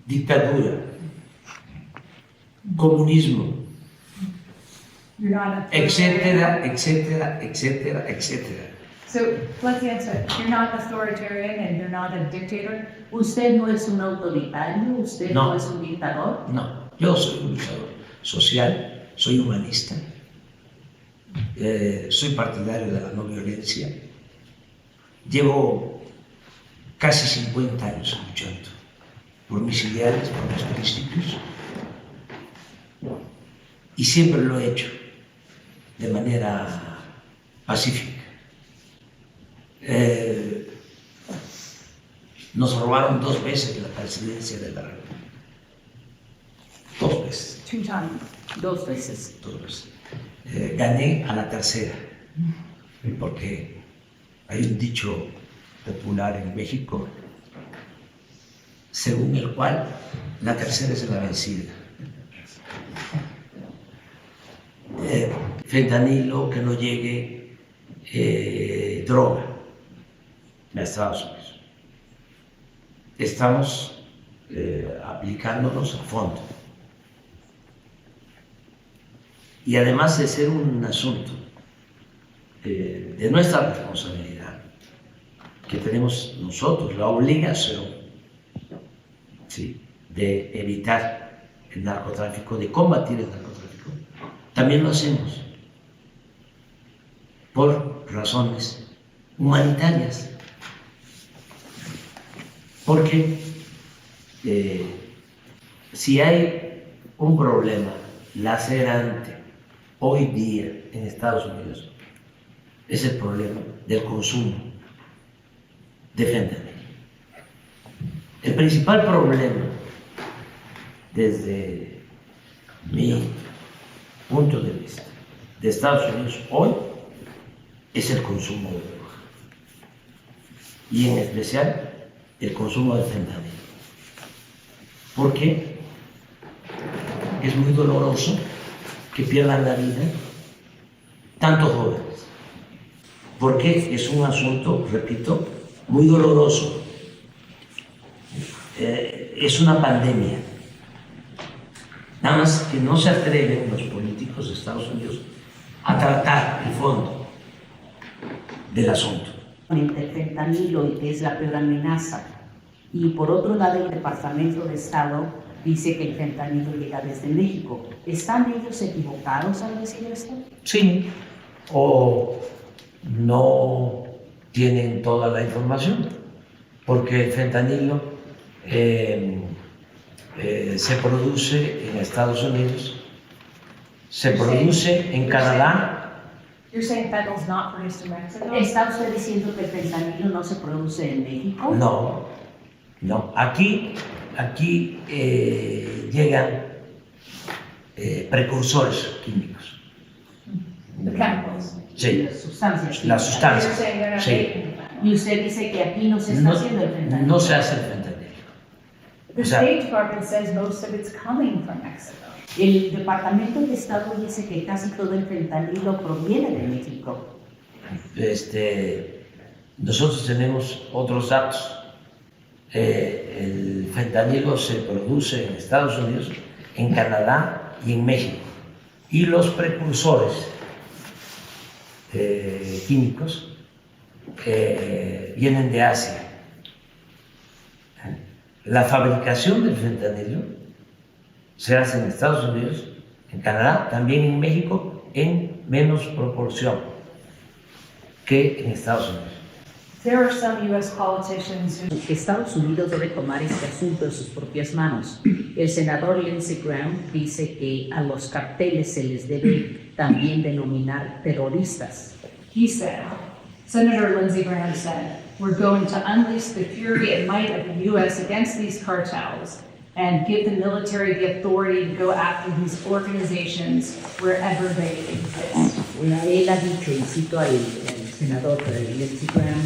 dictadura, comunismo, etcétera, etcétera, etcétera, etcétera. So let's answer. You're not authoritarian and you're not a dictator. Usted no es un autoritario, usted no es un dictador. No, yo soy un luchador social, soy humanista, soy partidario de la no violencia. Llevo casi 50 años luchando por mis ideales, por mis principios, y siempre lo he hecho de manera pacífica. Nos robaron 2 veces la presidencia de la República. 2 veces. 2 times. 2 veces. 2 veces. Gané a la tercera, porque hay un dicho popular en México, según el cual la tercera es la vencida. Fentanilo, que no llegue droga a Estados Unidos. Estamos aplicándonos a fondo. Y además de ser un asunto de nuestra responsabilidad, que tenemos nosotros la obligación, ¿sí?, de evitar el narcotráfico, de combatir el narcotráfico, también lo hacemos por razones humanitarias. Porque si hay un problema lacerante hoy día en Estados Unidos, es el problema del consumo de fentanilo. El principal problema, desde mi punto de vista, de Estados Unidos hoy, es el consumo de droga. Y en especial el consumo de fentanilo. Porque es muy doloroso que pierdan la vida tantos jóvenes. Porque es un asunto, repito, muy doloroso. Es una pandemia. Nada más que no se atreven los políticos de Estados Unidos a tratar el fondo del asunto. Entre el fentanilo, y que es la peor amenaza, y por otro lado el Departamento de Estado dice que el fentanilo llega desde México. ¿Están ellos equivocados al decir esto? Sí, o no tienen toda la información, porque el fentanilo se produce en Estados Unidos, se produce en Canadá. You're saying fentanyl's not produced in Mexico? ¿Está usted diciendo que el fentanilo no se produce en México? No, no. Aquí llegan precursores químicos. The chemicals. Sí, Las sustancias. las You're sustancias. saying they're not Sí. making fentanyl. Y usted dice que aquí no se está haciendo el fentanilo. No se hace el fentanilo. The O sea, State Department says most of it's coming from Mexico. El Departamento de Estado dice que casi todo el fentanilo proviene de México. Nosotros tenemos otros datos. El fentanilo se produce en Estados Unidos, en Canadá y en México. Y los precursores químicos vienen de Asia. La fabricación del fentanilo se hace en Estados Unidos, en Canadá, también en México, en menos proporción que en Estados Unidos. There are some U.S. politicians who Estados Unidos debe tomar este asunto en sus propias manos. El senador Lindsey Graham dice que a los carteles se les debe también denominar terroristas. he said, Senator Lindsey Graham said, we're going to unleash the fury and might of the U.S. against these cartels and give the military the authority to go after these organizations wherever they exist. Él ha dicho, y cito al senador Lindsey Graham,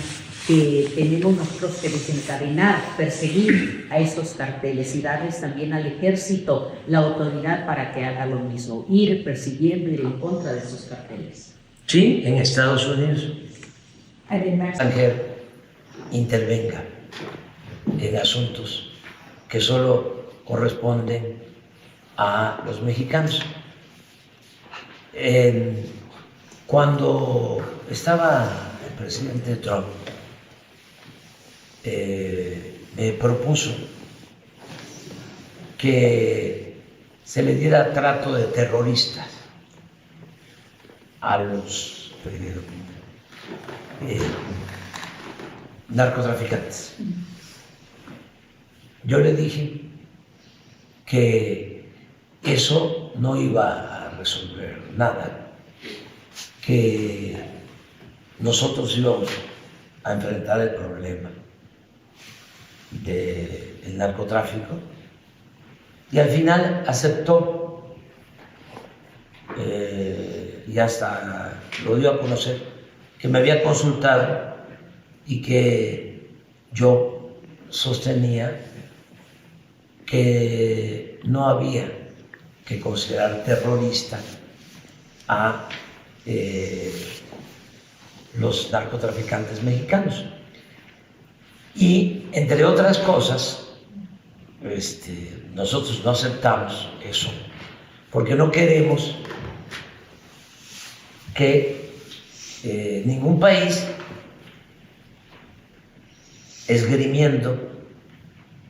que tenemos nosotros que desencadenar, perseguir a estos carteles y darles también al ejército la autoridad para que haga lo mismo, ir persiguiendo, ir en contra de estos carteles. Sí, en Estados Unidos, And in Mexico, extranjero intervenga en asuntos que solo corresponden a los mexicanos. Cuando estaba el presidente Trump, me propuso que se le diera trato de terroristas a los narcotraficantes. Yo le dije que eso no iba a resolver nada, que nosotros íbamos a enfrentar el problema del narcotráfico, y al final aceptó y hasta lo dio a conocer que me había consultado y que yo sostenía que no había que considerar terrorista a los narcotraficantes mexicanos. Y entre otras cosas, nosotros no aceptamos eso porque no queremos que ningún país, esgrimiendo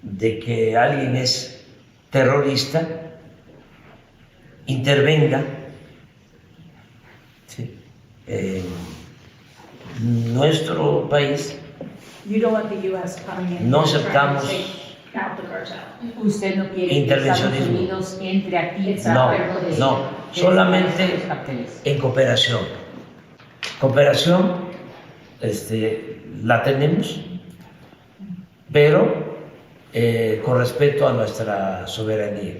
de que alguien es terrorista, intervenga en nuestro país. You don't want the U.S. coming in. No and trying to aceptamos take out the cartel. Usted no quiere que Estados intervencionismo. Unidos entre aquí It's al not juego de No, solamente los carteles. en cooperación. Cooperación la tenemos, pero con respeto a nuestra soberanía.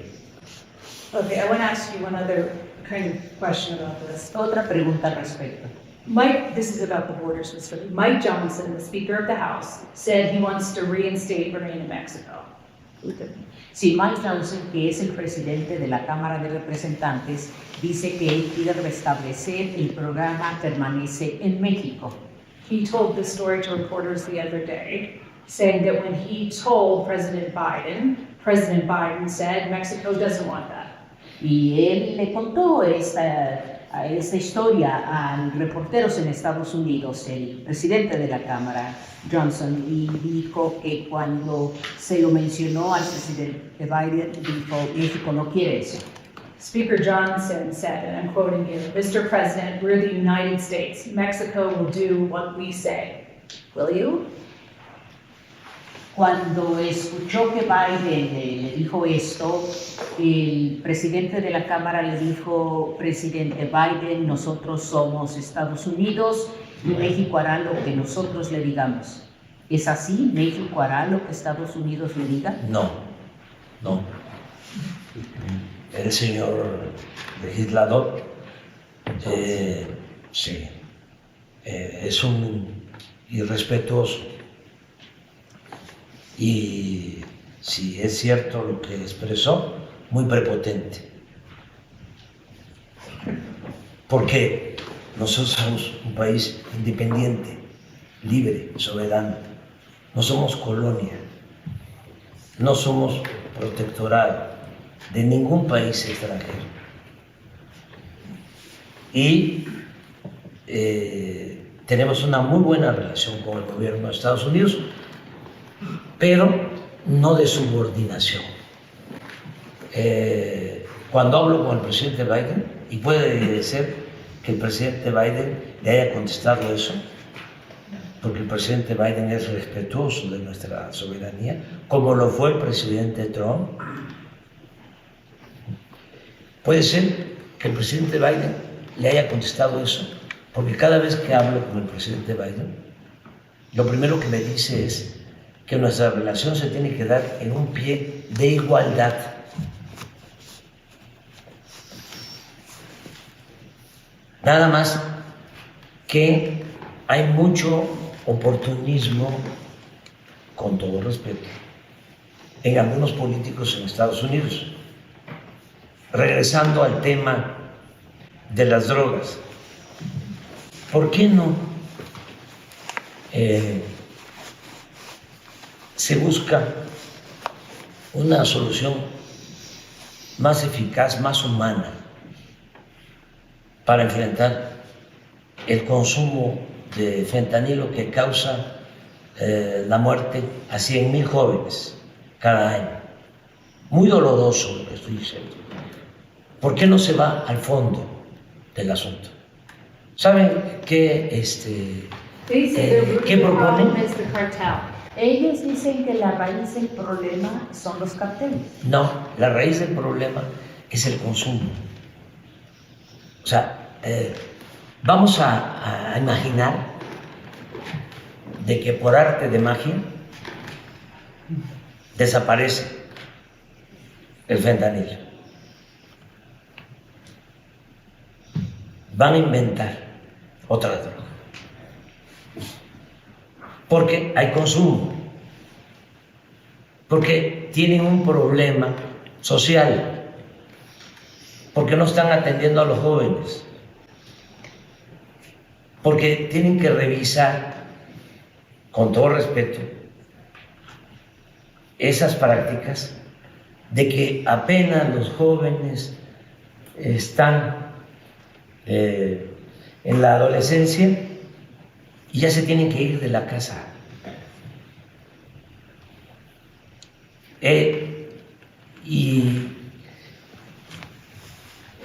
Okay, I want to ask you one other kind of question about this. Otra pregunta al respecto. Mike, this is about the border specifically. Mike Johnson, the Speaker of the House, said he wants to reinstate Bernie in Mexico. Sí, Mike Johnson, que es el presidente de la Cámara de Representantes, dice que él quiere restablecer el programa Permanece en México. He told this story to reporters the other day, saying that when he told President Biden said Mexico doesn't want that. Y él le contó esta historia a reporteros en Estados Unidos, el presidente de la Cámara, Johnson, y dijo que cuando se lo mencionó al presidente Biden, dijo, México no quiere eso. Speaker Johnson said, and I'm quoting you, "Mr. President, we're the United States. Mexico will do what we say. Will you?" Cuando escuchó que Biden le dijo esto, el presidente de la Cámara le dijo, presidente Biden, nosotros somos Estados Unidos y México hará lo que nosotros le digamos. ¿Es así? ¿México hará lo que Estados Unidos le diga? No. El señor legislador, sí, es un irrespetuoso. Y si es cierto lo que expresó, muy prepotente. Porque nosotros somos un país independiente, libre, soberano. No somos colonia, no somos protectorado de ningún país extranjero. Y tenemos una muy buena relación con el gobierno de Estados Unidos, pero no de subordinación. Cuando hablo con el presidente Biden, y puede ser que el presidente Biden le haya contestado eso, porque el presidente Biden es respetuoso de nuestra soberanía, como lo fue el presidente Trump. Puede ser que el presidente Biden le haya contestado eso, porque cada vez que hablo con el presidente Biden, lo primero que me dice es que nuestra relación se tiene que dar en un pie de igualdad. Nada más que hay mucho oportunismo, con todo respeto, en algunos políticos en Estados Unidos. Regresando al tema de las drogas, ¿por qué no se busca una solución más eficaz, más humana para enfrentar el consumo de fentanilo que causa la muerte a 100,000 jóvenes cada año. Muy doloroso lo que estoy diciendo. ¿Por qué no se va al fondo del asunto? ¿Saben qué, qué proponen? Ellos dicen que la raíz del problema son los carteles. No, la raíz del problema es el consumo. O sea, vamos a imaginar de que por arte de magia desaparece el fentanilo. Van a inventar otra droga. Porque hay consumo. Porque tienen un problema social. Porque no están atendiendo a los jóvenes. Porque tienen que revisar, con todo respeto, esas prácticas de que apenas los jóvenes están en la adolescencia y ya se tienen que ir de la casa. Y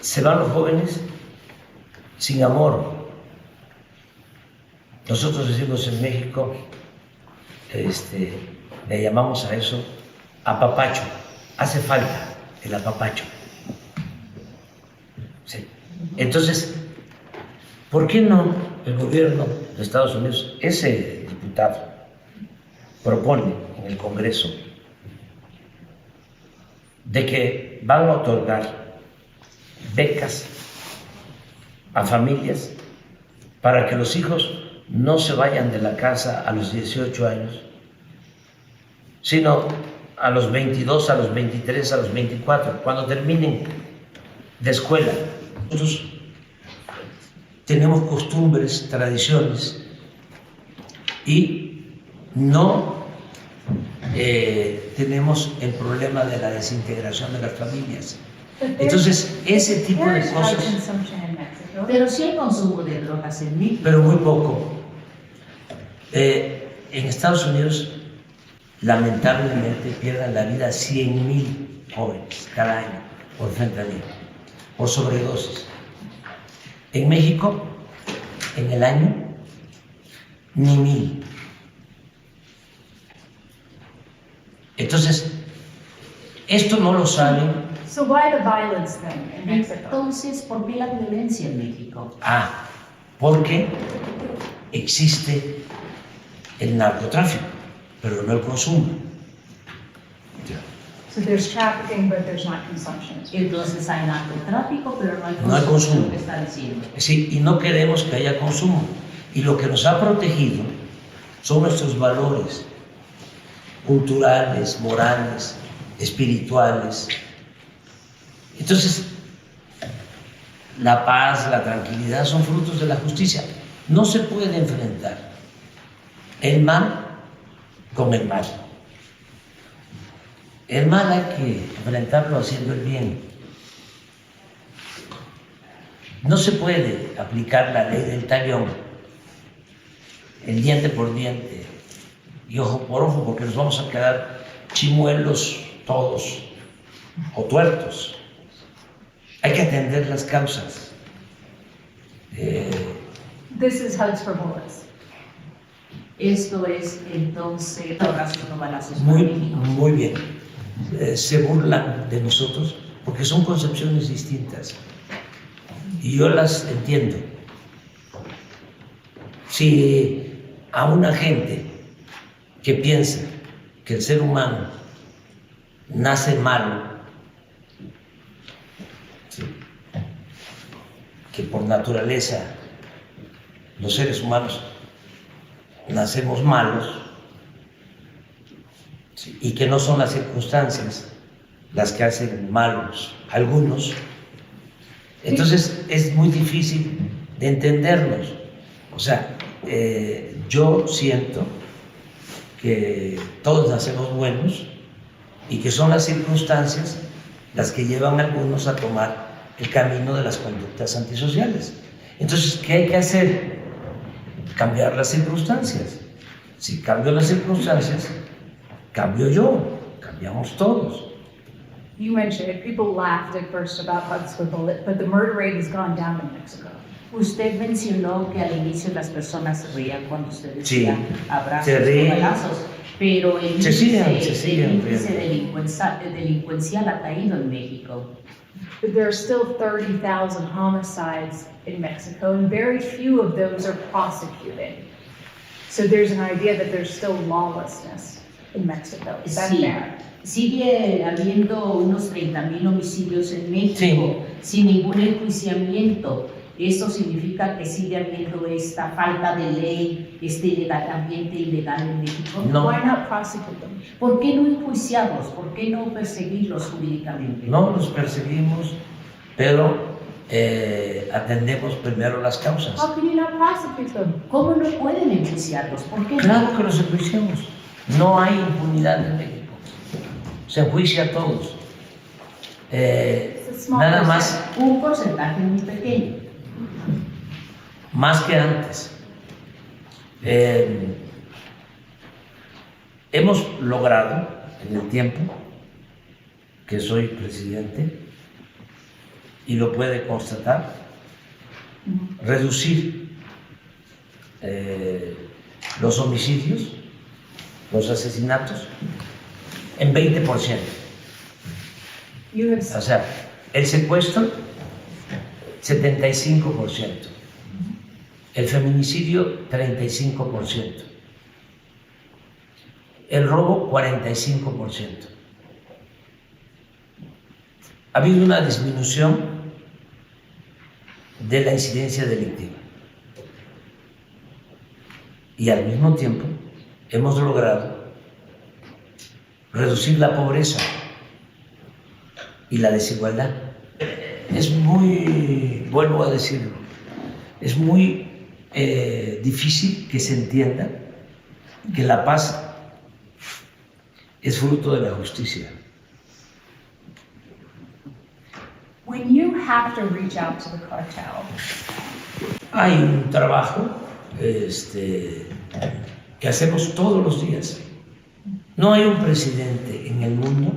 se van los jóvenes sin amor. Nosotros decimos en México, le llamamos a eso apapacho. Hace falta el apapacho. Sí. Entonces, ¿por qué no el gobierno de Estados Unidos, ese diputado, propone en el Congreso de que van a otorgar becas a familias para que los hijos no se vayan de la casa a los 18 años, sino a los 22, a los 23, a los 24, cuando terminen de escuela? Nosotros tenemos costumbres, tradiciones y no tenemos el problema de la desintegración de las familias. Entonces, ese tipo de cosas, Pero sí hay consumo de drogas en México. pero muy poco. En Estados Unidos, lamentablemente, pierden la vida 100,000 jóvenes cada año por fentanilo, por sobredosis. En México, en el año, ni 1,000. Entonces, esto no lo saben. So why the violence then in Mexico? Entonces, ¿por qué la violencia en México? Porque existe el narcotráfico, pero no el consumo. So there's trafficking, but there's not consumption. Entonces hay narcotráfico, pero no hay consumo. No hay consumo. Lo que está diciendo. Sí, y no queremos que haya consumo. Y lo que nos ha protegido son nuestros valores culturales, morales, espirituales. Entonces, la paz, la tranquilidad son frutos de la justicia. No se puede enfrentar el mal con el mal. El mal hay que enfrentarlo haciendo el bien. No se puede aplicar la ley del talión, el diente por diente y ojo por ojo, porque nos vamos a quedar chimuelos todos o tuertos. Hay que atender las causas. This is Hugs for Bullets. Esto es entonces drogas no balazos para Muy, México. muy bien. Se burlan de nosotros porque son concepciones distintas y yo las entiendo. Si a una gente que piensa que el ser humano nace malo, ¿sí?, que por naturaleza los seres humanos nacemos malos, ¿sí?, y que no son las circunstancias las que hacen malos a algunos, entonces es muy difícil de entendernos. O sea, yo siento que todos nacemos buenos y que son las circunstancias las que llevan a algunos a tomar el camino de las conductas antisociales. Entonces, ¿qué hay que hacer? Cambiar las circunstancias. Si cambio las circunstancias, cambio yo, cambiamos todos. You mentioned it, people laughed at first about hugs with bullet, but the murder rate has gone down in Mexico. Usted mencionó que al inicio las personas se reían cuando usted Sí, decía abrazos se o ríen. balazos, pero el Se siguen índice riendo. delincuencial ha caído en México. But there are still 30,000 homicides in Mexico, and very few of those are prosecuted. So there's an idea that there's still lawlessness in Mexico. Is that Sí. fair? Sigue habiendo unos 30,000 homicidios en México sin ningún enjuiciamiento. Esto significa que sigue habiendo esta falta de ley, este ambiente ilegal en México. No. Why not prosecute them? ¿Por qué no enjuiciarlos? ¿Por qué no perseguirlos jurídicamente? No los perseguimos, pero atendemos primero las causas. How can you not prosecute them? ¿Cómo no pueden enjuiciarlos? ¿Por qué no? Claro que los enjuiciamos. No hay impunidad en México. Se enjuicia a todos. It's a small Nada percent. más, Un porcentaje muy pequeño. más que antes. Hemos logrado en el tiempo que soy presidente, y lo puede constatar, reducir los homicidios, los asesinatos, en 20%. You have O sea, el secuestro, 75%. El feminicidio, 35%. El robo, 45%. Ha habido una disminución de la incidencia delictiva. Y al mismo tiempo hemos logrado reducir la pobreza y la desigualdad. Es muy, vuelvo a decirlo, es muy difícil que se entienda que la paz es fruto de la justicia. When you have to reach out to the cartel, Hay un trabajo que hacemos todos los días. No hay un presidente en el mundo,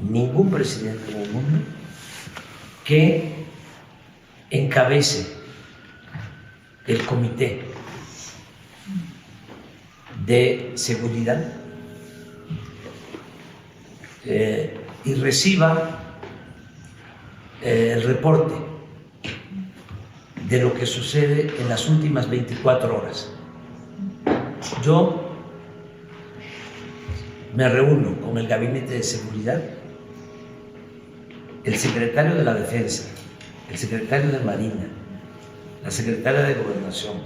ningún presidente en el mundo, que encabece el comité de seguridad y reciba el reporte de lo que sucede en las últimas 24 horas. Yo me reúno con el Gabinete de Seguridad, el secretario de la Defensa, el secretario de Marina, la secretaria de Gobernación,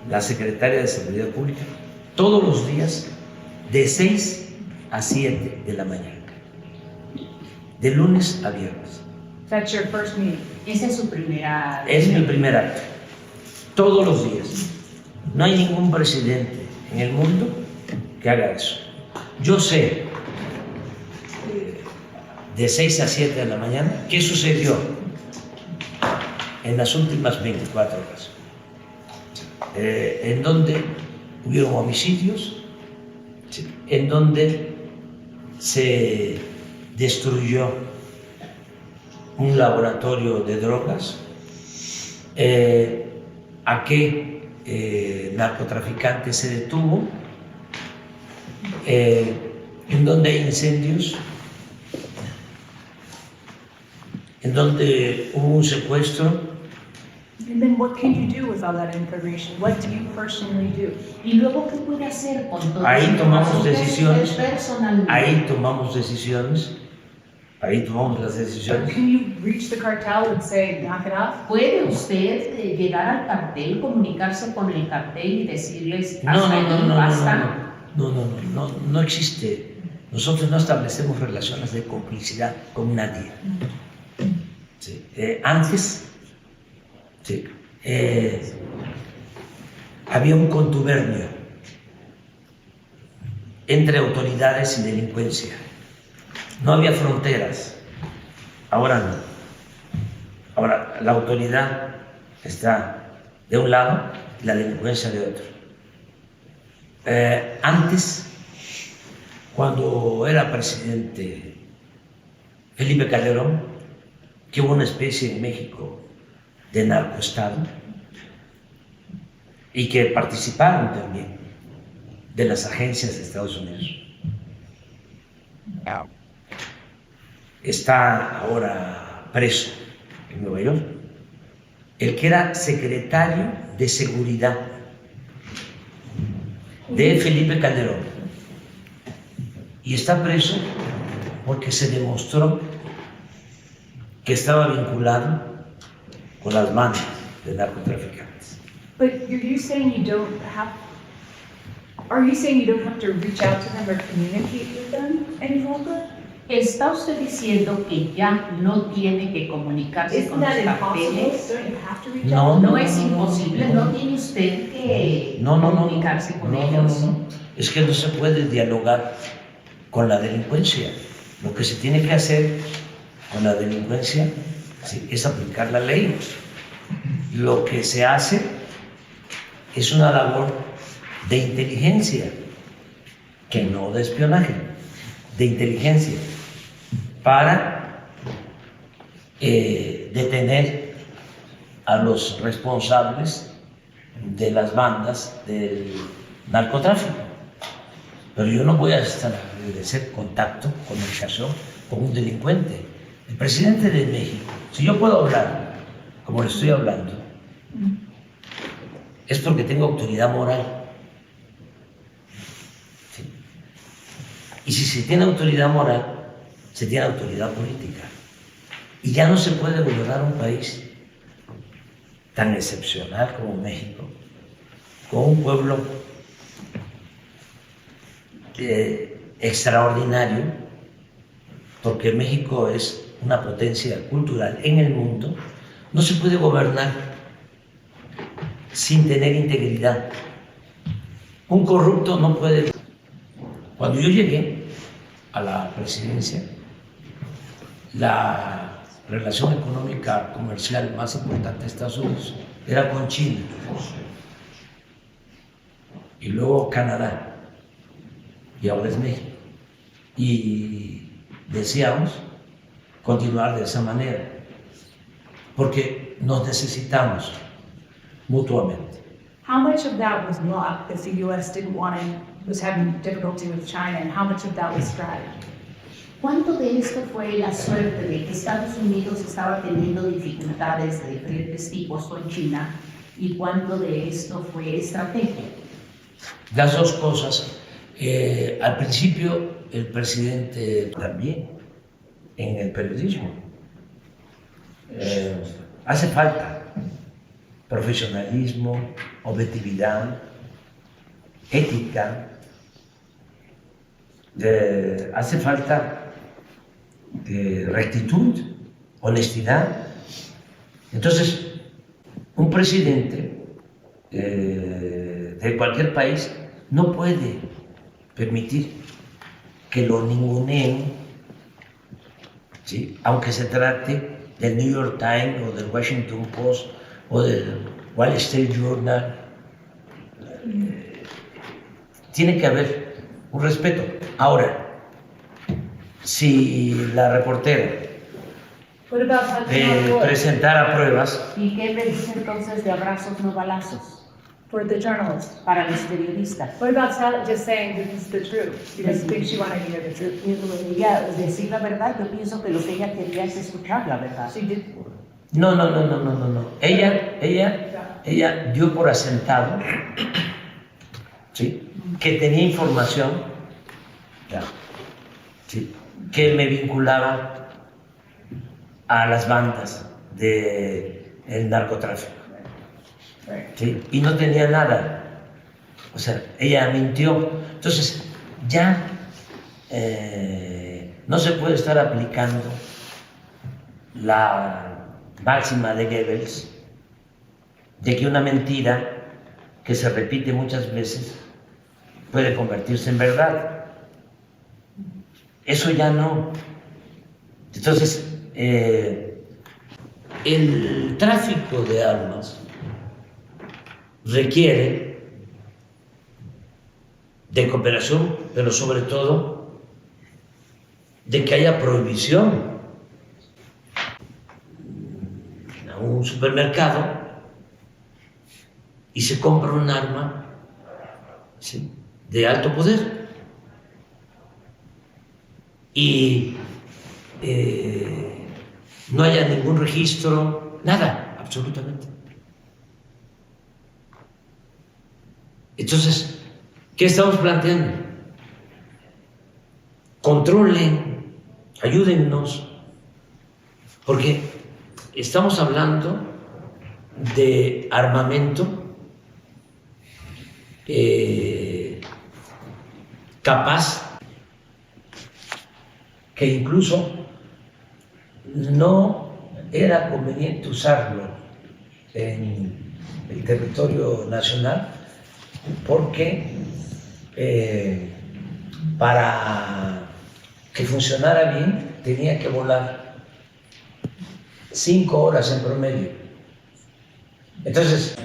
la secretaria de Seguridad Pública, todos los días de 6 a 7 de la mañana, de lunes a viernes. that's your first meeting. Esa es su primera... Es mi primer acto, todos los días. No hay ningún presidente en el mundo que haga eso. Yo sé de 6 a 7 de la mañana qué sucedió en las últimas 24 horas, en donde hubieron homicidios, en donde se destruyó un laboratorio de drogas, a qué narcotraficante se detuvo, en donde hay incendios, en donde hubo un secuestro. And then what can you do with all that information? What do you personally do? ¿Y luego qué puede hacer con todo Ahí eso? tomamos Usted decisiones, personalmente. ahí tomamos decisiones, ahí tomamos las Or decisiones. can you reach the cartel and say, knock it off? ¿Puede usted llegar al cartel, comunicarse con el cartel y decirles No, hasta no, no, aquí no, basta? no existe. Nosotros no establecemos relaciones de complicidad con nadie. Sí. Antes, sí, había un contubernio entre autoridades y delincuencia. No había fronteras. Ahora no. Ahora la autoridad está de un lado y la delincuencia de otro. Antes, cuando era presidente Felipe Calderón, que hubo una especie en México de narcoestado y que participaron también de las agencias de Estados Unidos. Está ahora preso en Nueva York el que era secretario de Seguridad de Felipe Calderón, y está preso porque se demostró que estaba vinculado con las manos de narcotraficantes. But you're saying you don't have, are you saying you don't have to reach out to them or communicate with them any longer? ¿Está usted diciendo que ya no tiene que comunicarse Isn't con that los impossible? carteles? Don't you have to reach No, out? No es imposible, no tiene usted que comunicarse con ellos. No. Es que no se puede dialogar con la delincuencia. Lo que se tiene que hacer con la delincuencia es aplicar la ley. Lo que se hace es una labor de inteligencia, que no de espionaje, de inteligencia, para detener a los responsables de las bandas del narcotráfico. Pero yo no voy a establecer contacto, comunicación con un delincuente. El presidente de México, si yo puedo hablar como le estoy hablando, es porque tengo autoridad moral. ¿Sí? Y si se tiene autoridad moral, se tiene autoridad política. Y ya no se puede gobernar un país tan excepcional como México, con un pueblo extraordinario, porque México es una potencia cultural en el mundo. No se puede gobernar sin tener integridad. Un corrupto no puede. Cuando yo llegué a la presidencia, la relación económica comercial más importante de Estados Unidos era con China y luego Canadá, y ahora es México. Y deseamos continuar de esa manera, porque nos necesitamos mutuamente. How much of that was luck because the U.S. didn't want to, was having difficulty with China, and how much of that was strategy? ¿Cuánto de esto fue la suerte de que Estados Unidos estaba teniendo dificultades de diferentes tipos con China y cuánto de esto fue estrategia? Las dos cosas. Al principio el presidente también en el periodismo hace falta profesionalismo, objetividad, ética, hace falta rectitud, honestidad. Entonces, un presidente de cualquier país no puede permitir que lo ninguneen, ¿sí? Aunque se trate del New York Times o del Washington Post o del Wall Street Journal. Tiene que haber un respeto. Ahora, si la reportera What about Hudson Roy presentara pruebas, ¿Y qué me dice entonces de abrazos no balazos for the journalist? para los periodistas? What about just saying this is the truth because she thinks she wanted to hear the truth? Ella, decir la verdad, yo pienso que lo que ella quería es escuchar la verdad. She did. no. Ella dio por asentado, ¿sí?, que tenía información, ¿sí?, que me vinculaba a las bandas del narcotráfico, ¿sí?, y no tenía nada. O sea, ella mintió. Entonces, ya no se puede estar aplicando la máxima de Goebbels de que una mentira que se repite muchas veces puede convertirse en verdad. Eso ya no. Entonces, el tráfico de armas requiere de cooperación, pero sobre todo de que haya prohibición. A un supermercado y se compra un arma, ¿sí?, de alto poder y no haya ningún registro, nada, absolutamente. Entonces, ¿qué estamos planteando? Controlen, ayúdennos, porque estamos hablando de armamento capaz que incluso no era conveniente usarlo en el territorio nacional porque para que funcionara bien tenía que volar 5 horas en promedio. Entonces,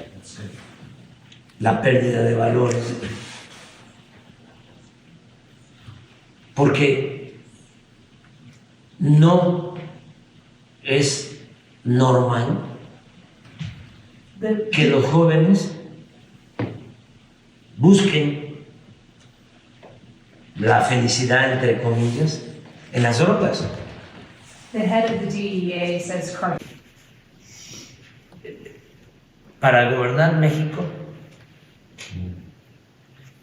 la pérdida de valores, porque no es normal que los jóvenes busquen la felicidad, entre comillas, en las drogas. The head of the DEA says Para gobernar México,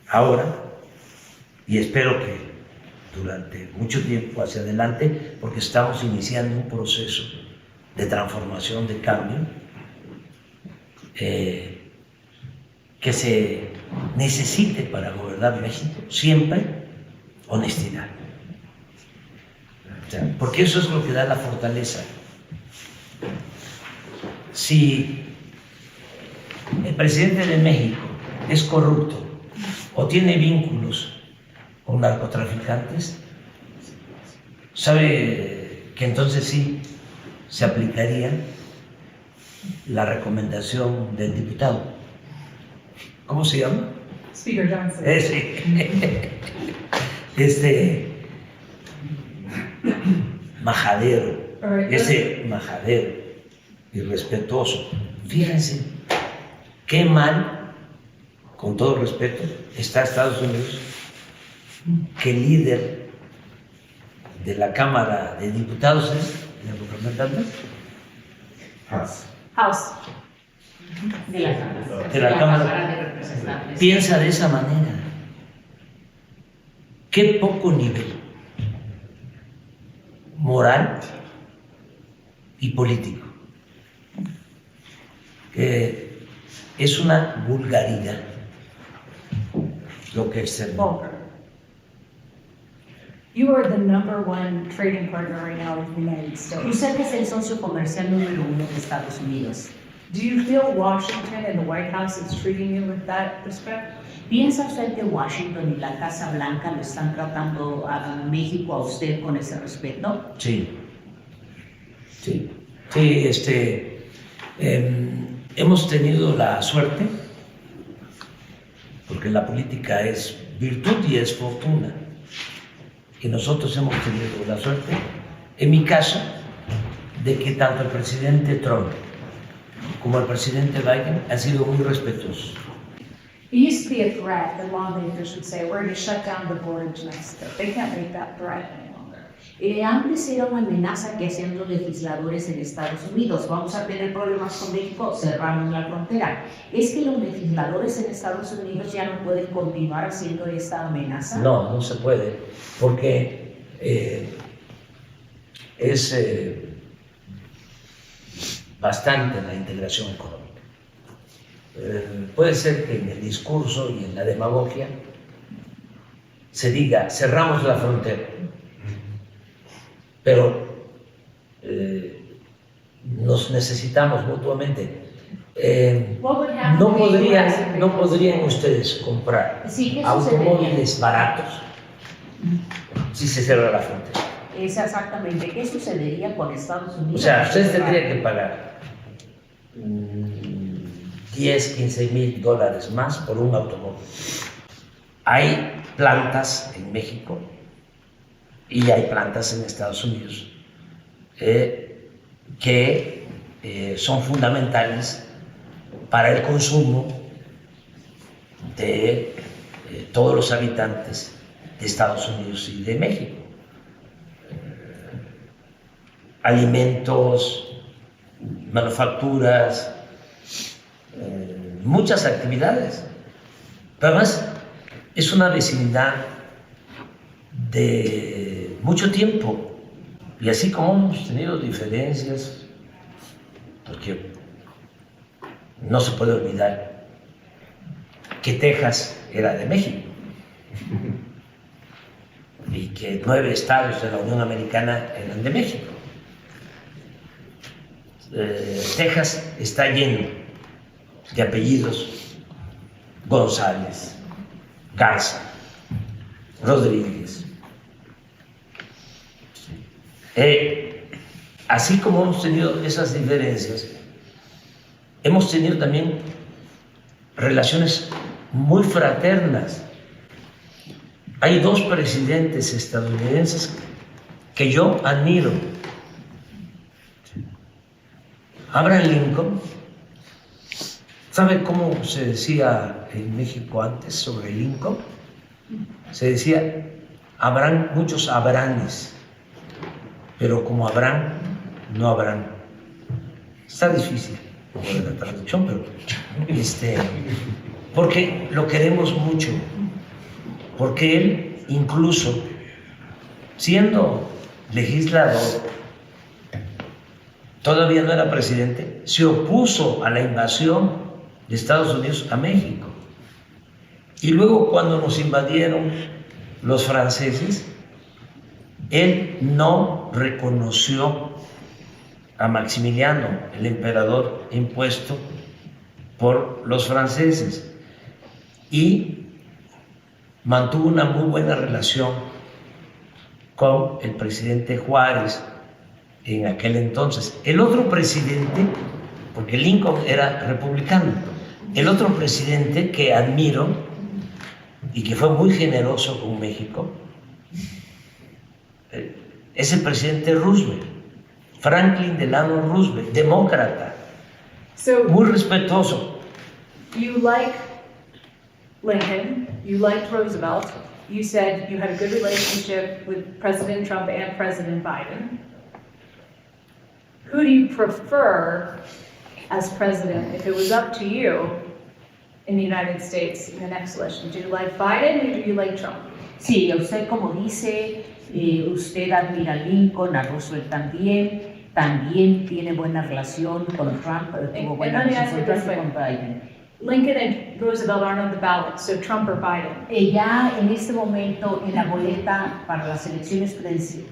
ahora, y espero que durante mucho tiempo hacia adelante, porque estamos iniciando un proceso de transformación, de cambio, que se necesite para gobernar México siempre honestidad. O sea, porque eso es lo que da la fortaleza. Si el presidente de México es corrupto o tiene vínculos con narcotraficantes, sabe que entonces sí se aplicaría la recomendación del diputado. ¿Cómo se llama? Speaker Johnson. Majadero, ese majadero irrespetuoso. Fíjense qué mal, con todo respeto, está Estados Unidos, que el líder de la Cámara de Diputados es de representantes House. De la Cámara. de la Cámara de Representantes. piensa de esa manera. Qué poco nivel moral y político. Es una vulgaridad lo que externó. Volker. You are the #1 trading partner right now with the United States. Usted es el socio comercial número 1 de Estados Unidos. Do you feel Washington and the White House is treating you with that respect? ¿Piensa usted que Washington y la Casa Blanca lo están tratando a México, a usted, con ese respeto? Sí, hemos tenido la suerte, porque la política es virtud y es fortuna, que nosotros hemos tenido la suerte, en mi caso, de que tanto el presidente Trump como el presidente Biden han sido muy respetuosos. It used to be a threat that lawmakers would say, we're going to shut down the border to Mexico. They can't make that threat any longer. Antes era una amenaza que hacían los legisladores en Estados Unidos. Vamos a tener problemas con México, cerramos la frontera. ¿Es que los legisladores en Estados Unidos ya no pueden continuar haciendo esta amenaza? No, no se puede, porque es bastante la integración económica. Puede ser que en el discurso y en la demagogia se diga, cerramos la frontera, pero nos necesitamos mutuamente. What would happen no to the US if podrían, they no closed podrían it? ustedes comprar Sí, ¿qué automóviles baratos si se cierra la frontera. Es exactamente, ¿qué sucedería con Estados Unidos? O sea, ustedes tendrían que pagar 10, 15 mil dólares más por un automóvil. Hay plantas en México y hay plantas en Estados Unidos que son fundamentales para el consumo de todos los habitantes de Estados Unidos y de México. Alimentos, manufacturas, muchas actividades. Pero además es una vecindad de mucho tiempo. Y así como hemos tenido diferencias, porque no se puede olvidar que Texas era de México y que 9 estados de la Unión Americana eran de México. Texas está lleno de apellidos González, Garza, Rodríguez. Así como hemos tenido esas diferencias, hemos tenido también relaciones muy fraternas. Hay 2 presidentes estadounidenses que yo admiro. Abraham Lincoln, ¿sabe cómo se decía en México antes sobre Lincoln? Se decía, habrán muchos Abrahames, pero como Abraham, no habrán. Está difícil la traducción, pero porque lo queremos mucho, porque él incluso siendo legislador, todavía no era presidente, se opuso a la invasión de Estados Unidos a México. Y luego cuando nos invadieron los franceses, él no reconoció a Maximiliano, el emperador impuesto por los franceses, y mantuvo una muy buena relación con el presidente Juárez en aquel entonces. El otro presidente, porque Lincoln era republicano, el otro presidente que admiro y que fue muy generoso con México es el presidente Roosevelt, Franklin Delano Roosevelt, demócrata, So muy respetuoso. you like Lincoln, you liked Roosevelt, you said you had a good relationship with President Trump and President Biden. Who do you prefer as president if it was up to you in the United States in the next election? Do you like Biden or do you like Trump? Sí, usted como dice, usted admira a Lincoln, a Roosevelt también tiene buena relación con Trump, tuvo buena let me ask relación it this way. con Biden. Lincoln and Roosevelt aren't on the ballot, so Trump or Biden? Ya en este momento en la boleta para las elecciones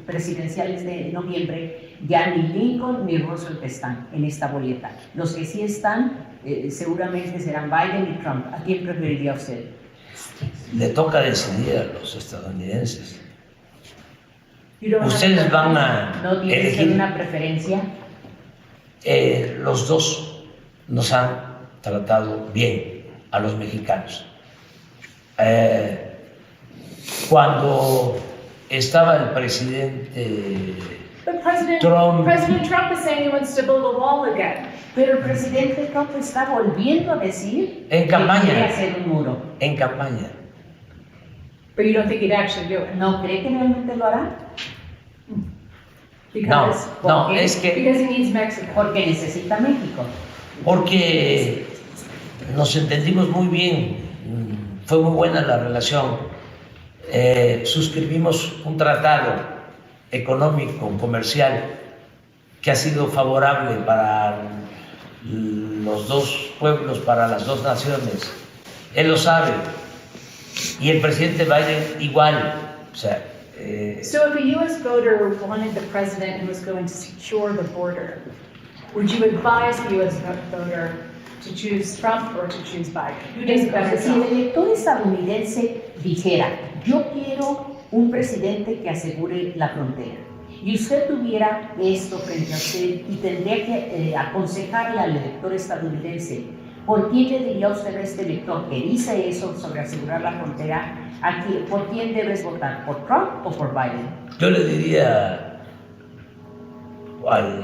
presidenciales de noviembre, ya ni Lincoln ni Roosevelt están en esta boleta. Los que sí están seguramente serán Biden y Trump. ¿A quién preferiría usted? Le toca decidir a los estadounidenses. You don't have Ustedes van a ¿No tiene usted elegir. una preferencia? Los dos nos han tratado bien a los mexicanos. Cuando estaba el presidente But President Trump. Trump is saying he wants to build a wall again. Pero el presidente Trump está volviendo a decir En que campaña. quiere hacer un muro. en campaña, But you don't think he'd actually do it? ¿No cree que realmente lo hará? Because, no, ¿por qué? es que because he needs Mexico. Porque necesita México. porque nos entendimos muy bien, fue muy buena la relación, suscribimos un tratado económico, comercial, que ha sido favorable para los dos pueblos, para las dos naciones. Él lo sabe. Y el presidente Biden igual. O sea, So if a U.S. voter wanted the president who was going to secure the border, would you advise the U.S. voter to choose Trump or to choose Biden? Who does better Entonces, si el job? elector estadounidense dijera, yo quiero un presidente que asegure la frontera, y usted tuviera esto frente a usted y tendría que aconsejarle al elector estadounidense, ¿por quién le diría usted a este elector que dice eso sobre asegurar la frontera? ¿Por quién debes votar? ¿Por Trump o por Biden? Yo le diría al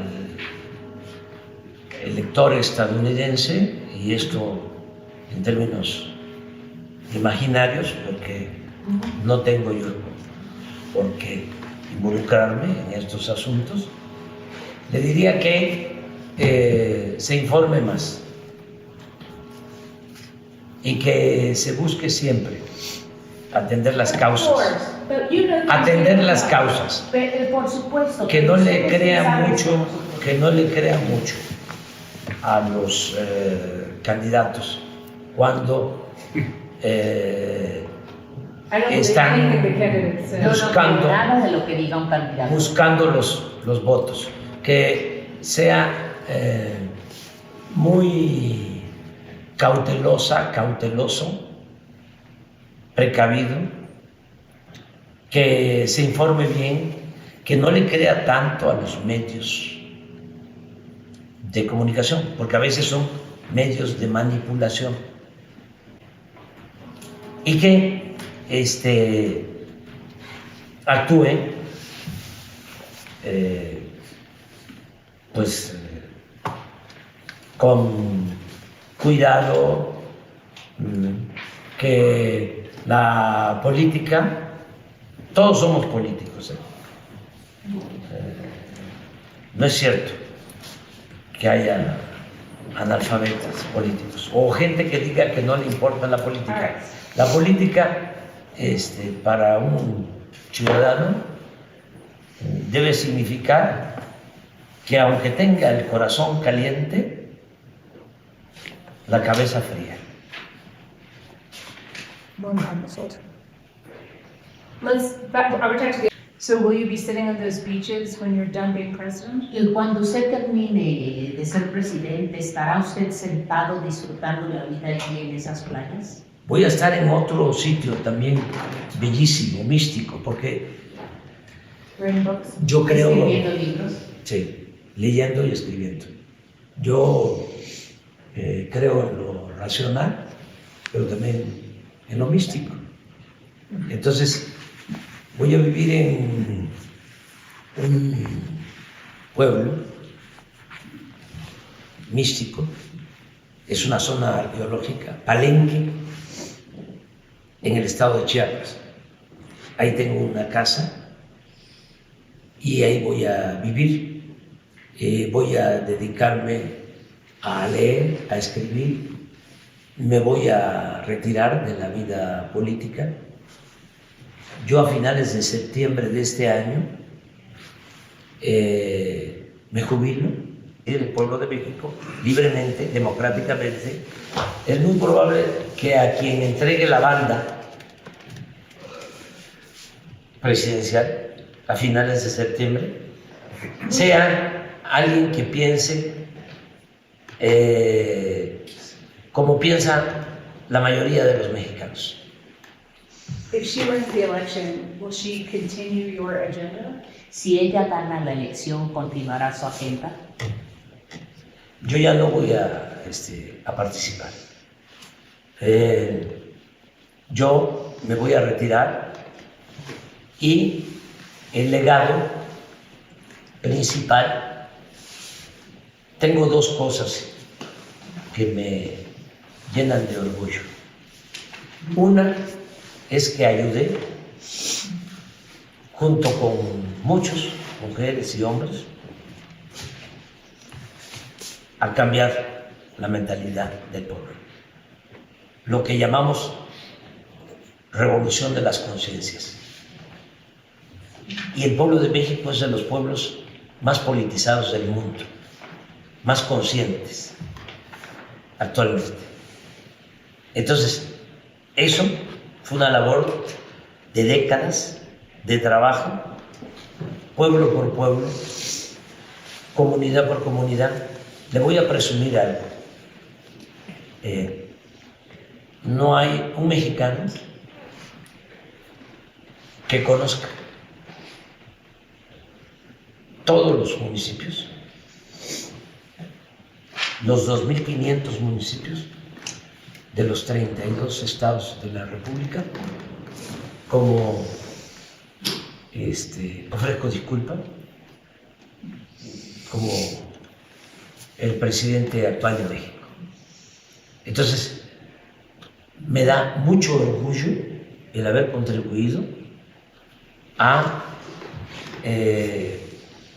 elector estadounidense, y esto en términos imaginarios, porque no tengo yo por qué involucrarme en estos asuntos, le diría que se informe más y que se busque siempre atender las causas, atender las causas, Por supuesto. que no le ustedes crea saben mucho, como nosotros. que no le crea mucho a los candidatos cuando I don't believe están anything the candidate says. Yo no buscando- creo nada de lo que diga un candidato. buscando los votos, que sea muy cauteloso, precavido, que se informe bien, que no le crea tanto a los medios de comunicación, porque a veces son medios de manipulación, y que actúe con cuidado, que la política, todos somos políticos, no es cierto que haya analfabetas políticos o gente que diga que no le importa la política. La política, para un ciudadano, debe significar que aunque tenga el corazón caliente, la cabeza fría. So will you be sitting on those beaches when you're done being president? Y cuando usted termine de ser presidente, ¿estará usted sentado disfrutando de la vida aquí en esas playas? Voy a estar en otro sitio también bellísimo, místico, porque Reading books? yo creo, Escribiendo libros. sí, leyendo y escribiendo. Yo creo en lo racional, pero también en lo místico. Entonces, voy a vivir en un pueblo místico, es una zona arqueológica, Palenque, en el estado de Chiapas. Ahí tengo una casa y ahí voy a vivir. Voy a dedicarme a leer, a escribir. Me voy a retirar de la vida política. Yo a finales de septiembre de este año me jubilo del pueblo de México, libremente, democráticamente. Es muy probable que a quien entregue la banda presidencial a finales de septiembre sea alguien que piense como piensa la mayoría de los mexicanos. If she wins the election, will she continue your agenda? Si ella gana la elección, ¿continuará su agenda? Yo ya no voy a participar. Yo me voy a retirar y el legado principal, tengo dos cosas que me llenan de orgullo. Una es que ayudé, junto con muchos, mujeres y hombres, a cambiar la mentalidad del pueblo. Lo que llamamos revolución de las conciencias. Y el pueblo de México es de los pueblos más politizados del mundo, más conscientes actualmente. Entonces, eso fue una labor de décadas de trabajo, pueblo por pueblo, comunidad por comunidad. Le voy a presumir algo. no hay un mexicano que conozca todos los municipios, los 2.500 municipios de los 32 estados de la República, como ofrezco disculpa, como el presidente actual de México. Entonces, me da mucho orgullo el haber contribuido a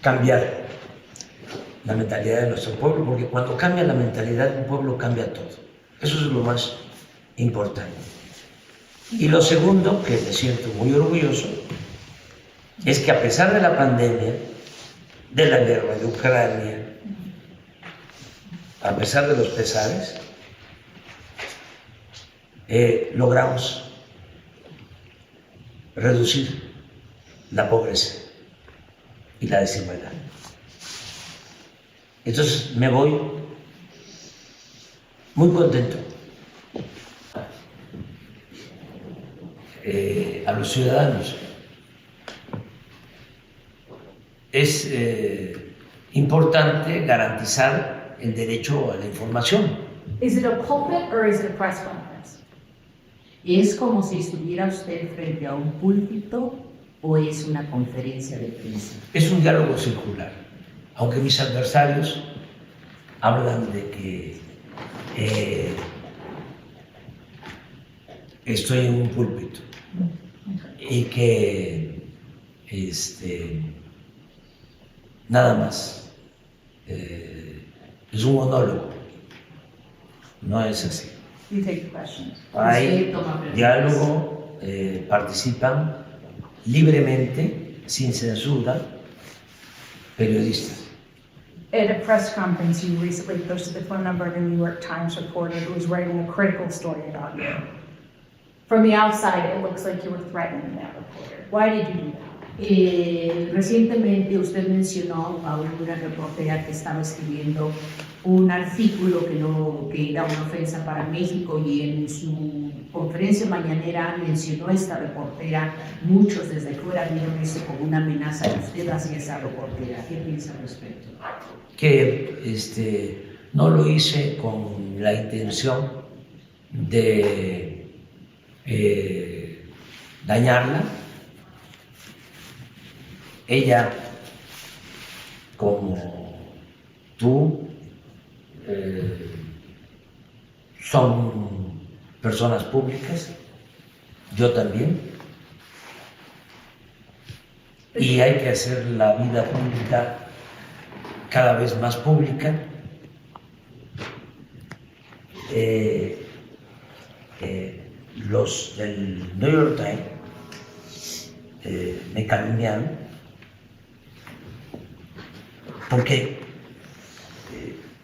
cambiar la mentalidad de nuestro pueblo, porque cuando cambia la mentalidad de un pueblo, cambia todo. Eso es lo más importante. Y lo segundo, que me siento muy orgulloso, es que a pesar de la pandemia, de la guerra de Ucrania, a pesar de los pesares, logramos reducir la pobreza y la desigualdad. Entonces me voy muy contento. A los ciudadanos es importante garantizar el derecho a la información. Is it a pulpit or is it a press conference? ¿Es como si estuviera usted frente a un púlpito o es una conferencia de prensa? Es un diálogo circular, aunque mis adversarios hablan de que estoy en un púlpito y que nada más es un monólogo. No es así. You take the questions. Hay diálogo, participan libremente, sin censura, periodistas. At a press conference, you recently posted the phone number of a New York Times reporter who was writing a critical story about you. From the outside, it looks like you were threatening that reporter. Why did you do that? Recientemente usted mencionó a una reportera que estaba escribiendo un artículo que era una ofensa para México y en su conferencia mañanera mencionó a esta reportera. Muchos desde fuera vieron eso como una amenaza de usted hacia esa reportera. ¿Qué piensa al respecto? Que no lo hice con la intención de dañarla. Ella, como tú, son personas públicas, yo también, y hay que hacer la vida pública cada vez más pública. Los del New York Times me calumniaron porque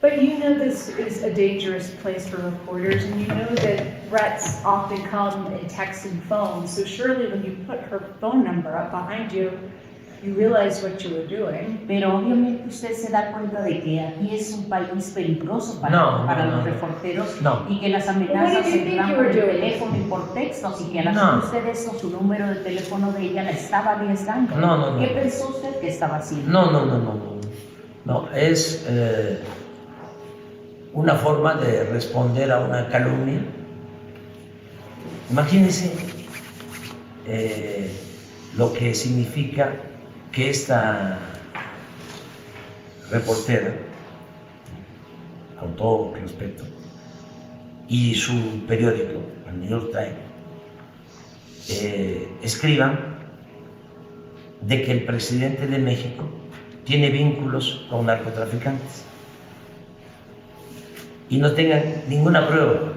But you know this is a dangerous place for reporters, and you know that threats often come in text and phone. So surely when you put her phone number up behind you, you realized what you were doing. Pero obviamente usted se da cuenta de que aquí es un país peligroso para los reporteros y que las amenazas se dan por el teléfono y por textos y que al hacer usted eso, su número de teléfono de ella la estaba arriesgando. ¿Qué pensó usted que estaba haciendo? No, es una forma de responder a una calumnia. Imagínense lo que significa que esta reportera, con todo respeto, y su periódico, el New York Times, escriban de que el presidente de México tiene vínculos con narcotraficantes y no tengan ninguna prueba,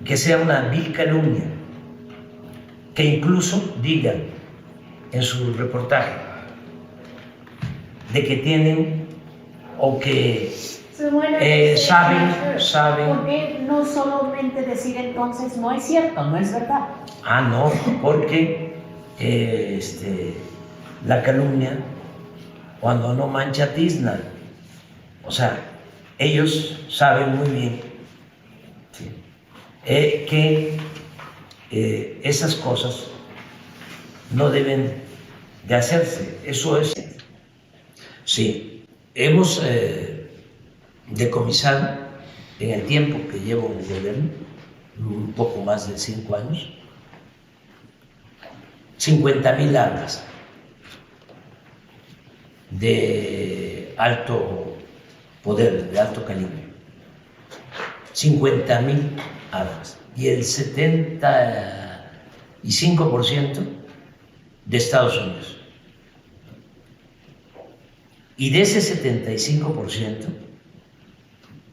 que sea una vil calumnia, que incluso digan en su reportaje de que tienen o que saben. ¿Por qué no solamente decir entonces no es cierto, no es verdad? No, porque la calumnia, cuando no mancha tizna, o sea, ellos saben muy bien que esas cosas no deben de hacerse. Eso es. Sí, hemos decomisado en el tiempo que llevo en el gobierno, un poco más de 5 años, 50,000 armas de alto poder, de alto calibre. 50,000 armas. Y el 75% de Estados Unidos. Y de ese 75%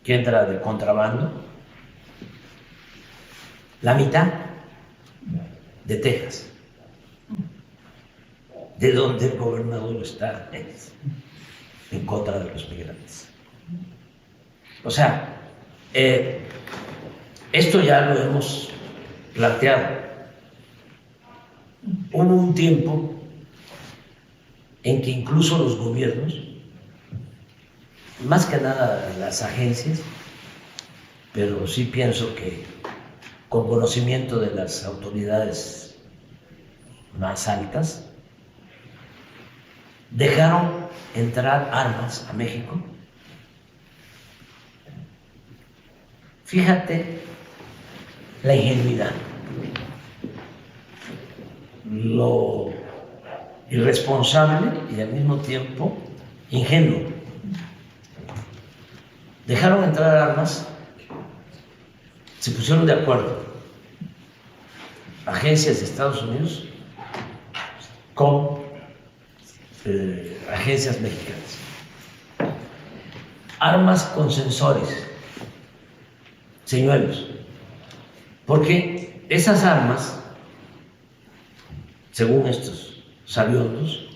que entra de contrabando, la mitad de Texas, de donde el gobernador está en contra de los migrantes. O sea, esto ya lo hemos planteado. Hubo un tiempo en que incluso los gobiernos, más que nada las agencias, pero sí pienso que con conocimiento de las autoridades más altas, dejaron entrar armas a México. Fíjate la ingenuidad, lo irresponsable y al mismo tiempo ingenuo. Dejaron entrar armas, se pusieron de acuerdo agencias de Estados Unidos con agencias mexicanas. Armas con sensores, señuelos, porque esas armas, según estos sabiondos,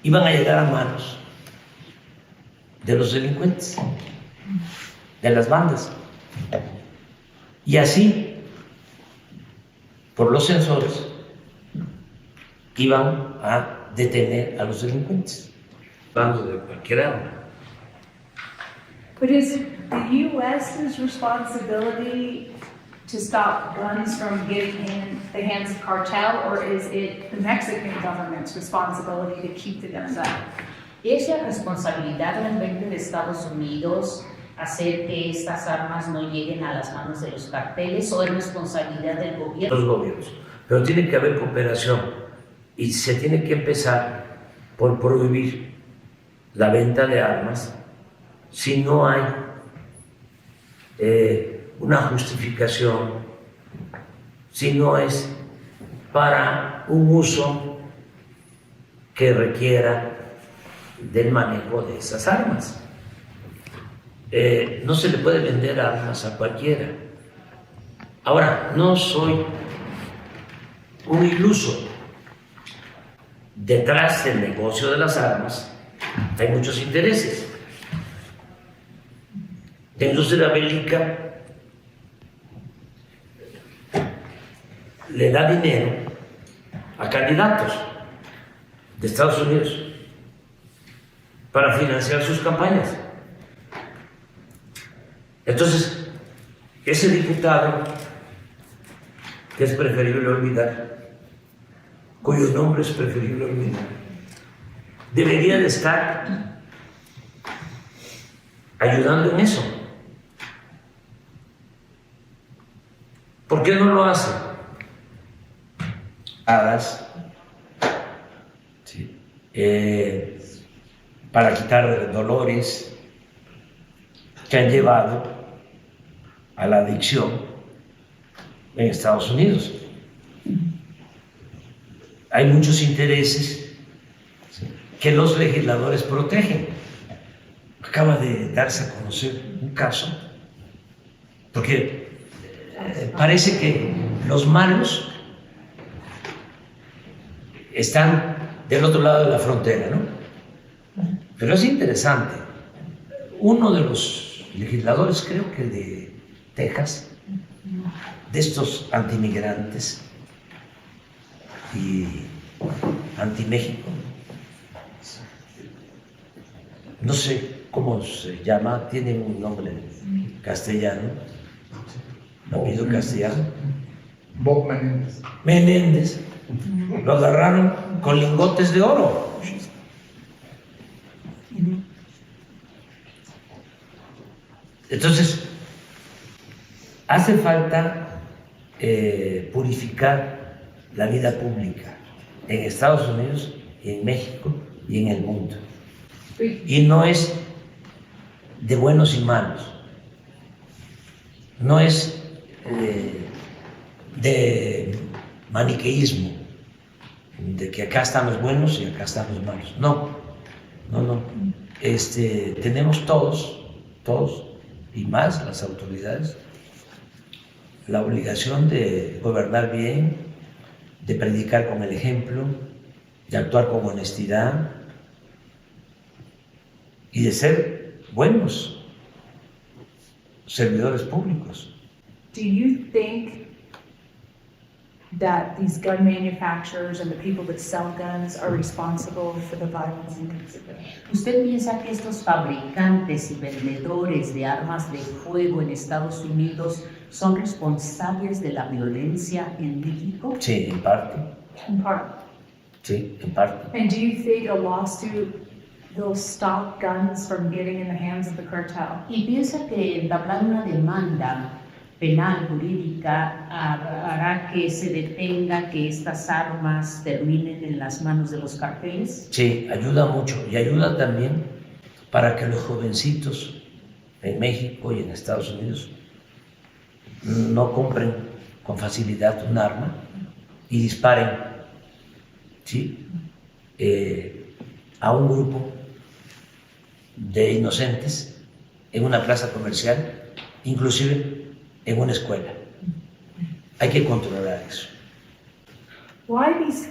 iban a llegar a manos de los delincuentes, de las bandas, y así, por los sensores, iban a detener a los delincuentes, hablando de cualquier arma. But is it the U.S.'s responsibility to stop guns from getting in the hands of cartel, or is it the Mexican government's responsibility to keep the guns out? ¿Es la responsabilidad realmente de Estados Unidos hacer que estas armas no lleguen a las manos de los carteles o es responsabilidad del gobierno? Los gobiernos, pero tiene que haber cooperación y se tiene que empezar por prohibir la venta de armas si no hay una justificación, si no es para un uso que requiera del manejo de esas armas. No se le puede vender armas a cualquiera. Ahora, no soy un iluso. Detrás del negocio de las armas hay muchos intereses. La industria bélica le da dinero a candidatos de Estados Unidos para financiar sus campañas. Entonces, ese diputado, que es preferible olvidar, cuyo nombre es preferible olvidar, debería de estar ayudando en eso. ¿Por qué no lo hace? Hadas, sí, para quitar dolores que han llevado a la adicción en Estados Unidos. Hay muchos intereses que los legisladores protegen. Acaba de darse a conocer un caso, porque parece que los malos están del otro lado de la frontera, ¿no? Pero es interesante. Uno de los legisladores, creo que de Texas, de estos antimigrantes y anti-México, no sé cómo se llama, tiene un nombre castellano, apellido castellano, Bob Menéndez. Menéndez, lo agarraron con lingotes de oro. Entonces, hace falta purificar la vida pública en Estados Unidos y en México y en el mundo. Y no es de buenos y malos, no es de maniqueísmo, de que acá están los buenos y acá están los malos. No, no, no. Tenemos todos y más las autoridades la obligación de gobernar bien, de predicar con el ejemplo, de actuar con honestidad y de ser buenos servidores públicos. Do you think that these gun manufacturers and the people that sell guns are responsible for the violence in Mexico? ¿Usted piensa que estos fabricantes y vendedores de armas de fuego en Estados Unidos son responsables de la violencia en México? Sí, en parte. In part. Sí, en parte. And do you think a lawsuit will stop guns from getting in the hands of the cartel? ¿Y piensa que entablar una demanda penal jurídica hará que se detenga que estas armas terminen en las manos de los carteles? Sí, ayuda mucho y ayuda también para que los jovencitos en México y en Estados Unidos no compren con facilidad un arma y disparen, ¿sí? A un grupo de inocentes en una plaza comercial, inclusive en una escuela. Hay que controlar eso. Why these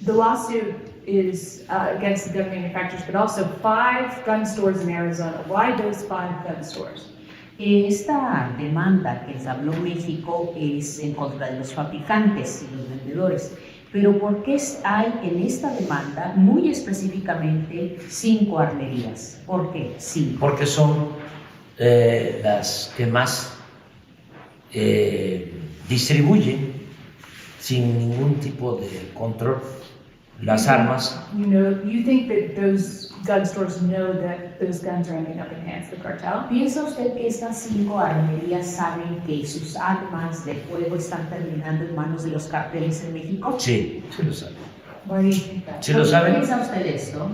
the lawsuit is against the gun manufacturers, but also 5 gun stores in Arizona. Why those 5 gun stores? Esta demanda que les habló México es en contra de los fabricantes y los vendedores. Pero ¿por qué hay en esta demanda muy específicamente 5 armerías? ¿Por qué? Sí. Porque son las que más distribuyen sin ningún tipo de control las armas. You think that those gun stores know that those guns are ending up in hands of the cartel? ¿Piensa usted que estas 5 armerías saben que sus armas de fuego están terminando en manos de los carteles en México? Sí, sí lo saben. Why do you think that? Sí lo ¿Por qué saben piensa usted esto?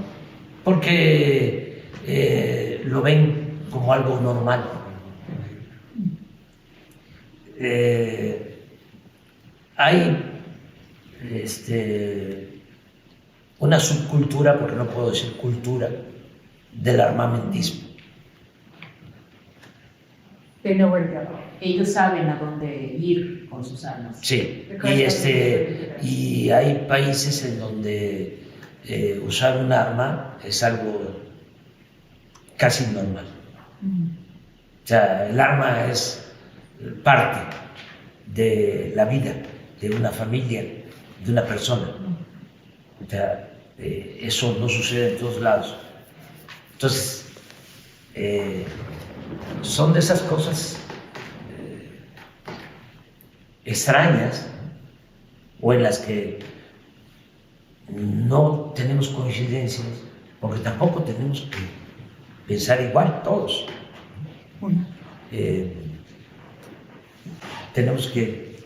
porque lo ven como algo normal. Hay una subcultura, porque no puedo decir cultura, del armamentismo. They know where to go. Ellos saben a dónde ir con sus armas. Sí, y hay países en donde usar un arma es algo casi normal. O sea, el arma es parte de la vida de una familia, de una persona. O sea, eso no sucede en todos lados. Entonces, son de esas cosas extrañas o en las que no tenemos coincidencias, porque tampoco tenemos que pensar igual todos. Tenemos que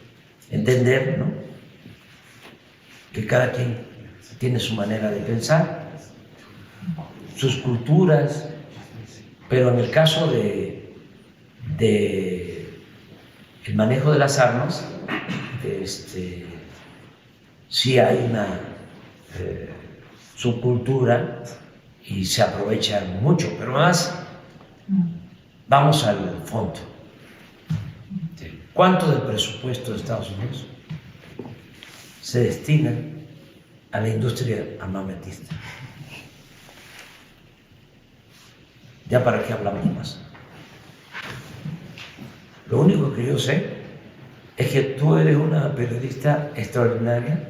entender, ¿no?, que cada quien tiene su manera de pensar, sus culturas, pero en el caso de el manejo de las armas, sí hay una subcultura y se aprovecha mucho, pero más vamos al fondo. ¿Cuánto del presupuesto de Estados Unidos se destina a la industria armamentista? ¿Ya para qué hablamos más? Lo único que yo sé es que tú eres una periodista extraordinaria,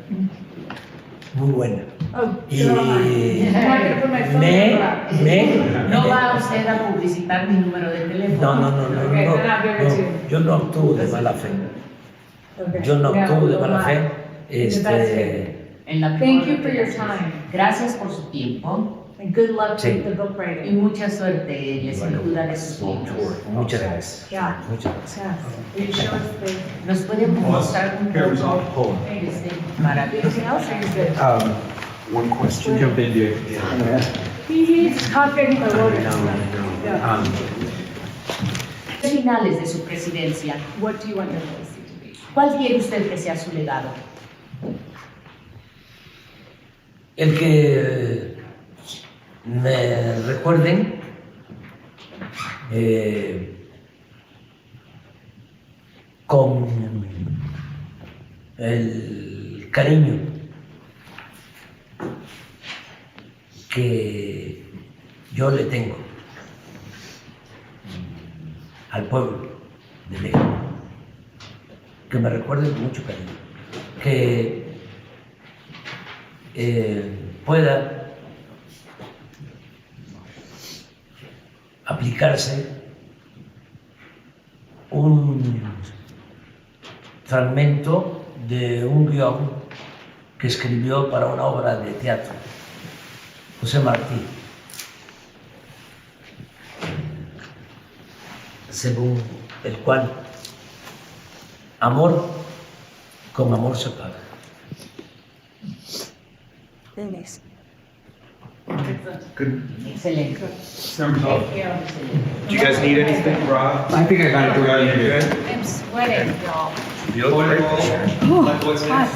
muy buena. Oh, Y so am I. I'm not gonna put my phone number up. No va usted a publicitar mi número de teléfono. no, Okay, then I'll give it to you. yo no actúo de mala fe. Okay. Yo no Yeah, actúo de well, mala fe. the best way. En la Thank mejor you for de your las time. Gracias por su tiempo And good luck Sí. with the book y writing. mucha suerte en la escritura de sus libros. Muchas gracias. Yeah. Muchas gracias. Yeah. Are you sure it's the, ¿Nos puede mostrar un poco para anything else or you're good? One question. Jump in, dude. He's talking the loaded. Yeah. finales de su presidencia? What do you want your legacy to be? ¿Cuál quiere usted que sea su legado? El que me recuerden con el cariño que yo le tengo al pueblo de México, que me recuerden con mucho cariño, que pueda aplicarse un fragmento de un guión que escribió para una obra de teatro José Martí, según el cual amor con amor se paga. Good. Excelente. Do you guys need anything, Rob? I think I got it. Rob, you good? I'm sweating, y'all. You look great. Oh, hot.